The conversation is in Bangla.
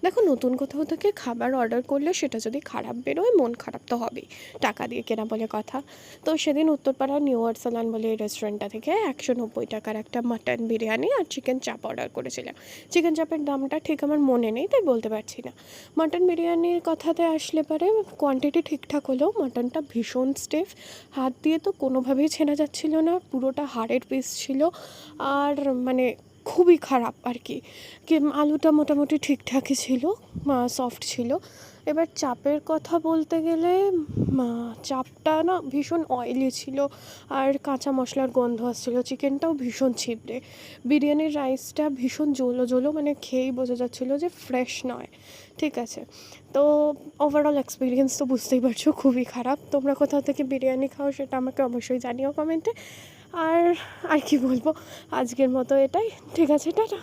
দেখো, নতুন কোথাও থেকে খাবার অর্ডার করলে সেটা যদি খারাপ বেরোয় মন খারাপ তো হবেই, টাকা দিয়ে কেনা বলে কথা। তো সেদিন উত্তরপাড়ার নিউ আর্সালান বলে এই রেস্টুরেন্টটা থেকে 190 টাকার একটা মাটন বিরিয়ানি আর চিকেন চাপ অর্ডার করেছিলাম। চিকেন চাপের দামটা ঠিক আমার মনে নেই, তাই বলতে পারছি না। মাটন বিরিয়ানির কথাতে আসলে পারে কোয়ান্টিটি ঠিকঠাক হলেও মাটনটা ভীষণ স্টিফ, হাত দিয়ে তো কোনোভাবেই ছেনা যাচ্ছিল না, পুরোটা হাড়ের পিস ছিল। আর মানে খুবই খারাপ আর কি। আলুটা মোটামুটি ঠিকঠাকই ছিল, সফট ছিল। এবার চাপের কথা বলতে গেলে চাপটা না ভীষণ অয়েলি ছিল, আর কাঁচা মশলার গন্ধ আসছিলো। চিকেনটাও ভীষণ ছিবড়ে। বিরিয়ানির রাইসটা ভীষণ জলো জলো, মানে খেয়েই বোঝা যাচ্ছিলো যে ফ্রেশ নয়। ঠিক আছে, তো ওভারঅল এক্সপিরিয়েন্স তো বুঝতেই পারছো খুবই খারাপ। তোমরা কোথাও থেকে বিরিয়ানি খাও সেটা আমাকে অবশ্যই জানিও কমেন্টে। আর আর কি বলবো, আজকের মতো এটাই। ঠিক আছে, টাটা।